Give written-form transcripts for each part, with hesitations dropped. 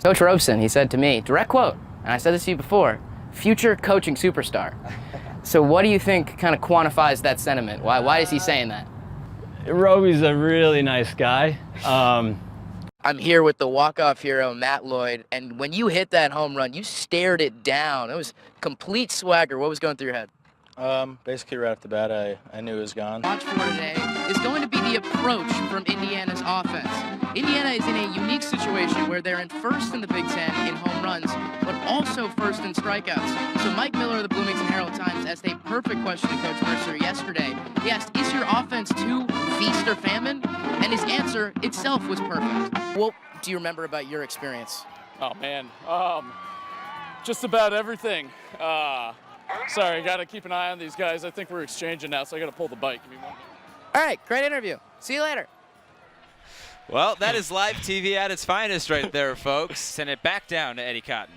Coach Robeson, he said to me, direct quote, and I said this to you before, future coaching superstar. So what do you think kind of quantifies that sentiment? Why is he saying that? Roby's a really nice guy. I'm here with the walk-off hero, Matt Lloyd, and when you hit that home run, you stared it down. It was complete swagger. What was going through your head? Basically right off the bat, I knew it was gone. Watch for today is going to be the approach from Indiana's offense. Indiana is in a unique situation where they're in first in the Big Ten in home runs, but also first in strikeouts. So Mike Miller of the Bloomington Herald-Times asked a perfect question to Coach Mercer yesterday. He asked, is your offense too feast or famine? And his answer itself was perfect. What do you remember about your experience? Oh, man. Just about everything. Sorry, I got to keep an eye on these guys. I think we're exchanging now, so I got to pull the bike. Give me 1 minute. All right, great interview. See you later. Well, that is live TV at its finest right there, folks. Send it back down to Eddie Cotton.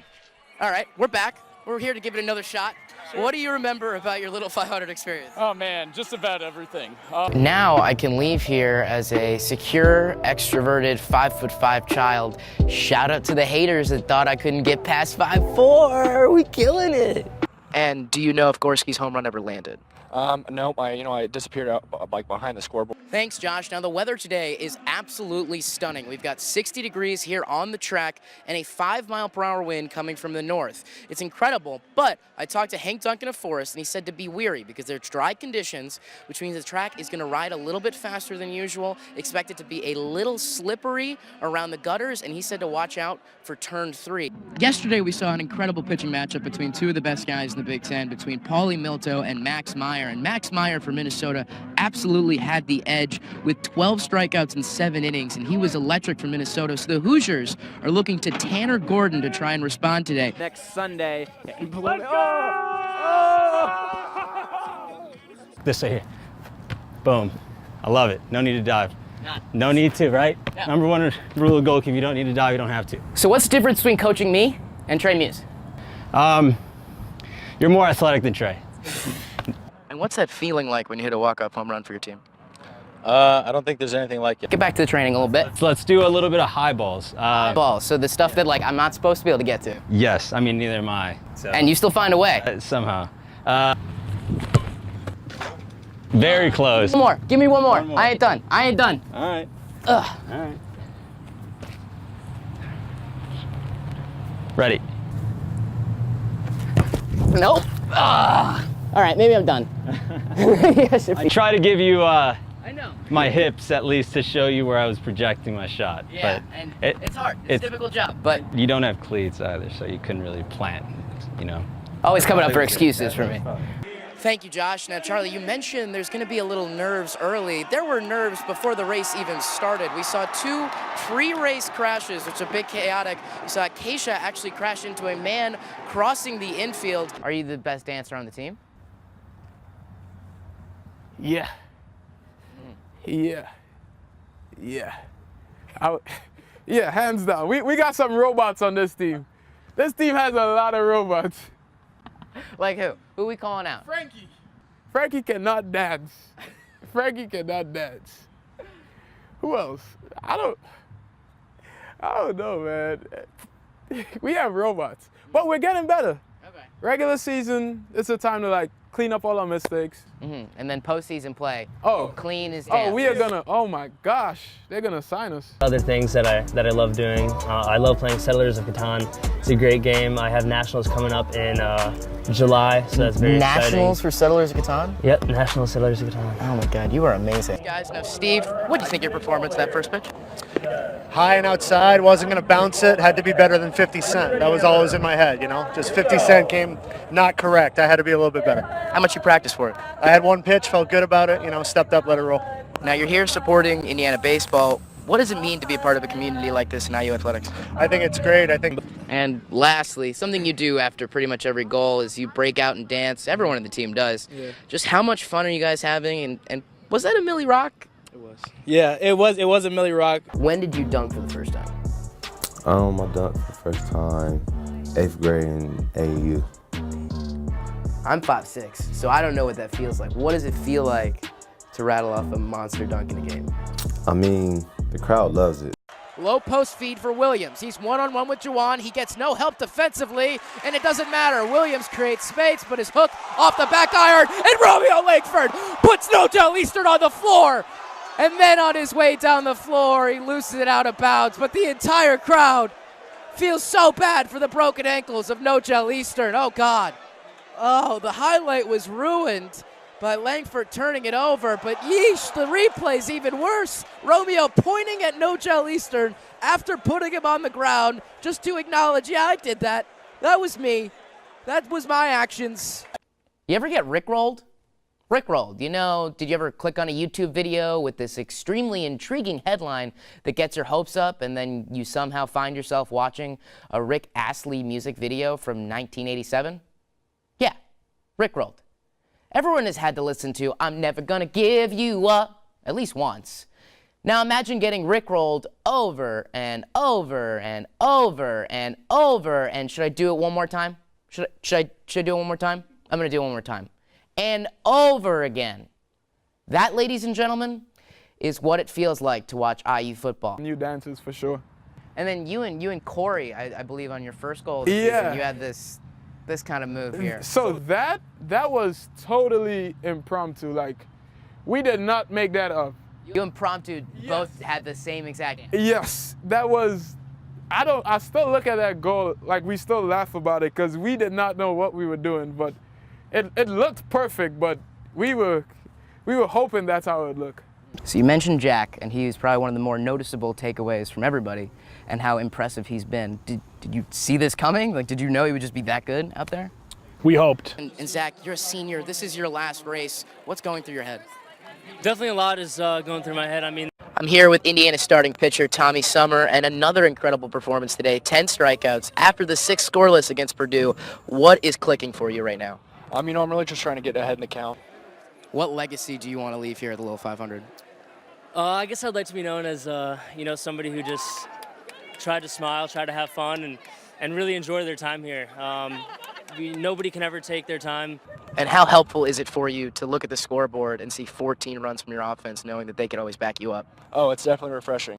All right, we're back. We're here to give it another shot. Sure. What do you remember about your little 500 experience? Oh, man, just about everything. Now I can leave here as a secure, extroverted, 5'5" child. Shout out to the haters that thought I couldn't get past 5'4". We killing it. And do you know if Gorski's home run ever landed? Nope. I disappeared out like behind the scoreboard. Thanks, Josh. Now, the weather today is absolutely stunning. We've got 60 degrees here on the track and a 5-mile-per-hour wind coming from the north. It's incredible, but I talked to Hank Duncan of Forest, and he said to be weary because there's dry conditions, which means the track is going to ride a little bit faster than usual. Expect it to be a little slippery around the gutters, and he said to watch out for turn 3. Yesterday, we saw an incredible pitching matchup between two of the best guys in the Big Ten, between Paulie Milto and Max Meyer. And Max Meyer for Minnesota absolutely had the edge with 12 strikeouts in 7 innings, and he was electric for Minnesota. So the Hoosiers are looking to Tanner Gordon to try and respond today. Next Sunday. This right here. Boom. I love it. No need to dive. No need to, right? Yeah. Number one rule of goalkeeping, you don't need to dive, you don't have to. So what's the difference between coaching me and Trey Muse? You're more athletic than Trey. And what's that feeling like when you hit a walk-off home run for your team? I don't think there's anything like it. Get back to the training a little bit. So let's do a little bit of high balls. Ball, so the stuff that I'm not supposed to be able to get to. Yes, I mean, neither am I. So. And you still find a way. Somehow. Very close. One more. Give me one more. I ain't done. I ain't done. All right. Ugh. All right. Ready. Nope. Ugh. All right, maybe I'm done. Yes, I try to give you I know. my hips at least to show you where I was projecting my shot. Yeah, but and it's hard. It's a difficult job. But you don't have cleats either, so you couldn't really plant, always coming up for excuses for me. Thank you, Josh. Now, Charlie, you mentioned there's going to be a little nerves early. There were nerves before the race even started. We saw 2 pre-race crashes, which are a bit chaotic. We saw Keisha actually crash into a man crossing the infield. Are you the best dancer on the team? Yeah. Yeah. Yeah, hands down. We got some robots on this team. This team has a lot of robots. Like who? Who are we calling out? Frankie. Frankie cannot dance. Frankie cannot dance. Who else? I don't know, man. We have robots, but we're getting better. Okay. Regular season, it's a time to clean up all our mistakes. And then postseason play. Oh. Clean as dance. Oh, we are gonna. Oh my gosh, they're gonna sign us. Other things that I love doing. I love playing Settlers of Catan. It's a great game. I have nationals coming up in July, so that's very Nationals exciting. for Settlers of Catan? Yep, National Settlers of Catan. Oh my God, you are amazing. Guys, now Steve, what do you think of your performance that first pitch? High and outside, wasn't going to bounce it, had to be better than 50 Cent. That was always in my head, Just 50 Cent came not correct. I had to be a little bit better. How much you practice for it? I had one pitch, felt good about it, stepped up, let it roll. Now you're here supporting Indiana baseball. What does it mean to be a part of a community like this in IU athletics? I think it's great. And lastly, something you do after pretty much every goal is you break out and dance. Everyone on the team does. Yeah. Just how much fun are you guys having? And was that a Millie Rock? It was. Yeah, it was a Millie Rock. When did you dunk for the first time? I dunked for the first time 8th grade in AAU. I'm 5'6", so I don't know what that feels like. What does it feel like to rattle off a monster dunk in a game? I mean, the crowd loves it. Low post feed for Williams. He's one-on-one with Juwan. He gets no help defensively, and it doesn't matter. Williams creates space, but his hook off the back iron, and Romeo Langford puts Nojel Eastern on the floor. And then on his way down the floor, he loses it out of bounds. But the entire crowd feels so bad for the broken ankles of Nojel Eastern. Oh, God. Oh, the highlight was ruined by Langford turning it over. But yeesh, the replay's even worse. Romeo pointing at Nojel Eastern after putting him on the ground just to acknowledge, yeah, I did that. That was me. That was my actions. You ever get rickrolled? Rickrolled, you know, did you ever click on a YouTube video with this extremely intriguing headline that gets your hopes up and then you somehow find yourself watching a Rick Astley music video from 1987? Yeah, rickrolled. Everyone has had to listen to I'm Never Gonna Give You Up at least once. Now imagine getting rickrolled over and over and over and over. And should I do it one more time? Should I do it one more time? I'm gonna do it one more time. And over again. That, ladies and gentlemen, is what it feels like to watch IU football. New dances for sure. And then you and Corey, I believe, on your first goal of the season, you had this kind of move here. So that was totally impromptu. Like, we did not make that up. You impromptu both had the same exact. Yes, that was. I still look at that goal like we still laugh about it because we did not know what we were doing, but. It looked perfect, but we were hoping that's how it would look. So you mentioned Jack, and he's probably one of the more noticeable takeaways from everybody, and how impressive he's been. Did you see this coming? Like, did you know he would just be that good out there? We hoped. And Zach, you're a senior. This is your last race. What's going through your head? Definitely a lot is going through my head. I mean, I'm here with Indiana starting pitcher Tommy Summer, and another incredible performance today. 10 strikeouts after the 6 scoreless against Purdue. What is clicking for you right now? You know, I'm really just trying to get ahead in the count. What legacy do you want to leave here at the Little 500? I guess I'd like to be known as, you know, somebody who just tried to smile, tried to have fun, and really enjoy their time here. Nobody can ever take their time. And how helpful is it for you to look at the scoreboard and see 14 runs from your offense, knowing that they could always back you up? Oh, it's definitely refreshing.